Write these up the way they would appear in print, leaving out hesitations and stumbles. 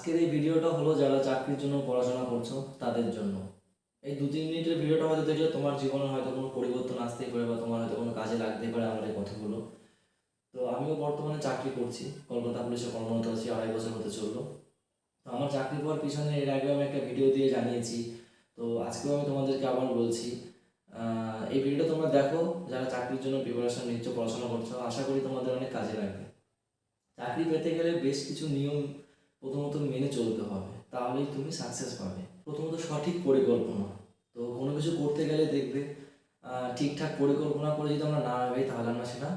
আজকের এই ভিডিওটা হলো যারা চাকরির জন্য পড়াশোনা করছো তাদের জন্য। এই 2-3 মিনিটের ভিডিওটা হয়তো দেখলে তোমার জীবনে হয়তো কোনো পরিবর্তন আসতেই পারে বা তোমার হয়তো কোনো কাজে লাগতেই পারে আমার এই কথাগুলো। তো আমিও বর্তমানে চাকরি করছি, কলকাতা পুলিশে কর্মরত আছি, 2.5 বছর হতে চললো। তো আমার চাকরি পাওয়ার পিছনে এর আগেও আমি একটা ভিডিও দিয়ে জানিয়েছি, তো আজকেও আমি তোমাদেরকে আবার বলছি। এই ভিডিওটা তোমরা দেখো, যারা চাকরির জন্য প্রিপারেশন নিচ্ছ, পড়াশোনা করছো, আশা করি তোমাদের অনেক কাজে লাগবে। চাকরি পেতে গেলে বেশ কিছু নিয়ম প্রথমত মেনে চলতে হবে, তাহলেই তুমি সাকসেস পাবে। প্রথমত সঠিক পরিকল্পনা। তো কোনো কিছু করতে গেলে দেখবে ঠিকঠাক পরিকল্পনা করে যদি আমরা না আগাই তাহলে আমরা সেটা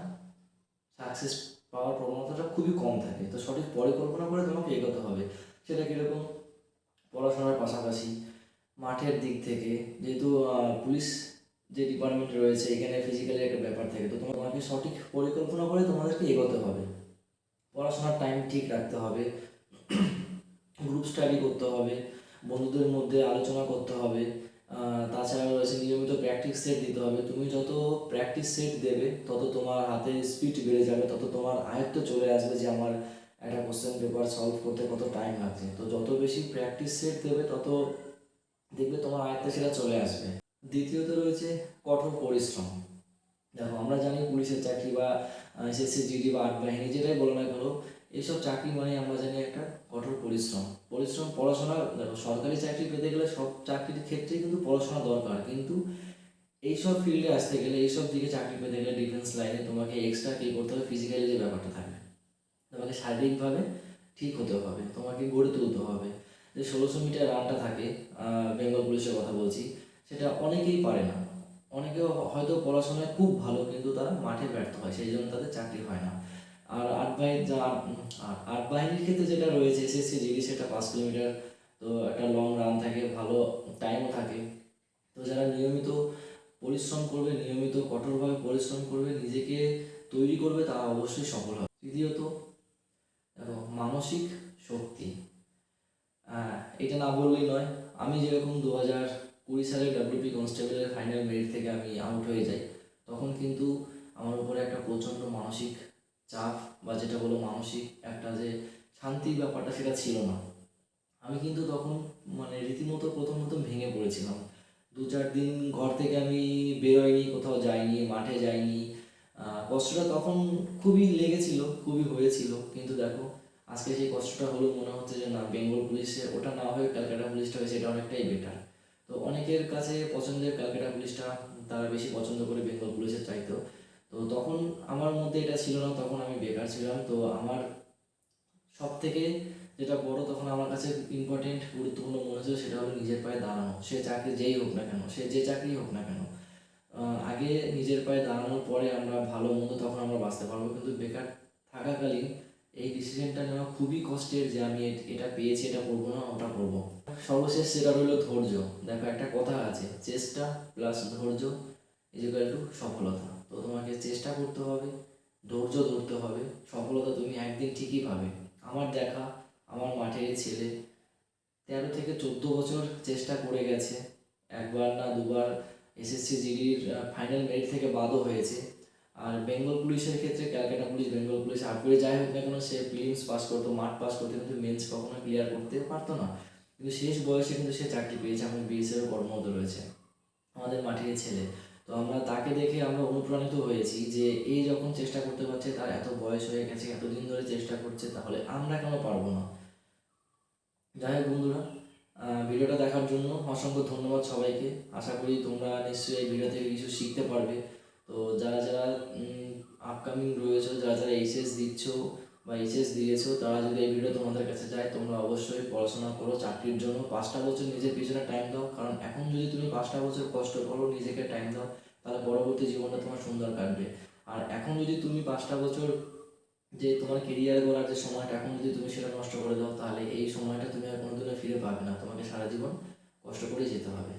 সাকসেস পাওয়ার প্রবণতাটা খুবই কম থাকে। তো সঠিক পরিকল্পনা করে তোমাকে এগোতে হবে। সেটা কীরকম? পড়াশোনার পাশাপাশি মাঠের দিক থেকে, যেহেতু পুলিশ যে ডিপার্টমেন্ট রয়েছে এখানে ফিজিক্যালি একটা ব্যাপার থাকে, তো তোমাকে সঠিক পরিকল্পনা করে তোমাদেরকে এগোতে হবে। পড়াশোনার টাইম ঠিক রাখতে হবে, গ্রুপ স্টাডি করতে হবে, বন্ধুদের মধ্যে আলোচনা করতে হবে। তাছাড়া রয়েছে নিয়মিত প্র্যাকটিস সেট দিতে হবে। তুমি যত প্র্যাকটিস সেট দেবে তত তোমার হাতে স্পিড বেড়ে যাবে, তত তোমার আয়ত্ত চলে আসবে যে আমার একটা কোশ্চেন পেপার সলভ করতে কত টাইম লাগছে। তো যত বেশি প্র্যাকটিস সেট দেবে তত দেখবে তোমার আয়ত্তে সেটা চলে আসবে। দ্বিতীয়ত রয়েছে কঠোর পরিশ্রম। দেখো, আমরা জানি পুলিশের চাকরি বা এসএসসি জিডি বা আর্ট বাহিনী যেটাই বলো না কেন, এইসব চাকরি মানে আমরা জানি একটা কঠোর পরিশ্রম পড়াশোনা। দেখো, সরকারি চাকরি পেতে গেলে সব চাকরির ক্ষেত্রেই কিন্তু পড়াশোনা দরকার, কিন্তু এইসব ফিল্ডে আসতে গেলে, এইসব দিকে চাকরি পেতে গেলে ডিফেন্স লাইনে তোমাকে এক্সট্রা কী করতে হবে? ফিজিক্যালি যে ব্যাপারটা থাকবে, তোমাকে শারীরিকভাবে ঠিক হতে হবে, তোমাকে গড়ে তুলতে হবে। যে 1600 মিটার রানটা থাকে, বেঙ্গল পুলিশের কথা বলছি, সেটা অনেকেই পারে না। অনেকে হয়তো পড়াশোনায় খুব ভালো, কিন্তু তারা মাঠে ব্যর্থ হয়, সেই জন্য তাদের চাকরি হয় না। আর আর্ট বাহিনীর ক্ষেত্রে যেটা রয়েছে এসএসসি জিডি, সেটা 5 কিলোমিটার, তো একটা লং রান থাকে, ভালো টাইমও থাকে। তো যারা নিয়মিত পরিশ্রম করবে, নিয়মিত কঠোরভাবে পরিশ্রম করবে, নিজেকে তৈরি করবে, তারা অবশ্যই সফল হবে। তৃতীয়ত দেখো, মানসিক শক্তি। এটা না বললেই নয়। আমি যেরকম 2020 সালে ডাব্লিউপি কনস্টেবলের ফাইনাল মেরিট থেকে আমি আউট হয়ে যাই, তখন কিন্তু আমার উপরে একটা প্রচণ্ড মানসিক চাপ, বা যেটা বলো মানসিক একটা যে শান্তির ব্যাপারটা, সেটা ছিল না। আমি কিন্তু তখন মানে রীতিমতো প্রথম ভেঙে পড়েছিলাম। 2-4 দিন ঘর থেকে আমি বেরোয়নি, কোথাও যাইনি, মাঠে যাইনি। কষ্টটা তখন খুবই লেগেছিল, খুবই হয়েছিল, কিন্তু দেখো আজকে সেই কষ্টটা হলেও মনে হচ্ছে যে না, বেঙ্গল পুলিশে ওটা না হয়ে ক্যালকাটা পুলিশটা হয়েছে, এটা অনেকটাই বেটার। তো অনেকের কাছে পছন্দের ক্যালকাটা পুলিশটা, তারা বেশি পছন্দ করে বেঙ্গল পুলিশের চাইতো। তো তখন আমার মধ্যে এটা ছিল না, তখন আমি বেকার ছিলাম। তো আমার সব থেকে যেটা বড় তখন আমার কাছে ইম্পর্টেন্ট, গুরুত্বপূর্ণ মনে হয়েছিল, সেটা হলো নিজের পায়ে দাঁড়ানো। সে চাকরি যেই হোক না কেন, সে যে চাকরি হোক না কেন, আগে নিজের পায়ে দাঁড়ানোর পরে আমরা ভালো মন্দ তখন আমরা বাঁচতে পারবো। কিন্তু বেকার থাকাকালীন এই ডিসিশনটা নেওয়া খুবই কষ্টের, যে আমি এটা পেয়েছি, এটা করবো না, ওটা করবো। সর্বশেষ সেটা রইল ধৈর্য। দেখো, একটা কথা আছে, চেষ্টা প্লাস ধৈর্য ইকুয়াল টু সফলতা। তো তোমাকে চেষ্টা করতে হবে, ধৈর্য ধরতে হবে, সফলতা তুমি একদিন ঠিকই পাবে। আমার দেখা, আমার মাঠের ছেলে 13 থেকে 14 বছর চেষ্টা করে গেছে, একবার না দুবার এসএসসি জিডির ফাইনাল মেরিট থেকে বাদও হয়েছে। আর বেঙ্গল পুলিশের ক্ষেত্রে ক্যালকাটা পুলিশ, বেঙ্গল পুলিশ আর্টে যাই হোক না কেন, সে প্রিলিমস পাস করতো, মাঠ পাস করতে, কিন্তু মেন্স কখনো ক্লিয়ার করতে পারতো না। কিন্তু শেষ বয়সে কিন্তু সে চাকরি পেয়েছে, আমার বিএসএফ কর্মরত রয়েছে, আমাদের মাঠের ছেলে। তো আমরা তাকে দেখে আমরা অনুপ্রাণিত হয়েছি যে এই যখন চেষ্টা করতে পারছে, তার এত বয়স হয়ে গেছে, এতদিন ধরে চেষ্টা করছে, তাহলে আমরা কেন পারবো না? যাই হোক বন্ধুরা, ভিডিওটা দেখার জন্য অসংখ্য ধন্যবাদ সবাইকে। আশা করি তোমরা নিশ্চয়ই এই ভিডিও থেকে কিছু শিখতে পারবে। তো যারা যারা আপকামিং রয়েছে, যারা যারা এইচএস দিচ্ছ বা এইচএস দিয়েছো, তারা যদি এই ভিডিও তোমাদের কাছে যায়, তোমরা অবশ্যই পড়াশোনা করো চাকরির জন্য। 5টা বছর নিজের পিছনে টাইম দাও, কারণ এখন যদি তুমি 5টা বছর কষ্ট করো, নিজেকে টাইম দাও, তাহলে পরবর্তী জীবনটা তোমার সুন্দর কাটবে। আর এখন যদি তুমি 5টা বছর যে তোমার কেরিয়ার গড়ার যে সময়টা, এখন যদি তুমি সেটা নষ্ট করে দাও, তাহলে এই সময়টা তুমি আর কোনোদিনও ফিরে পাবে না, তোমাকে সারা জীবন কষ্ট করেই যেতে হবে।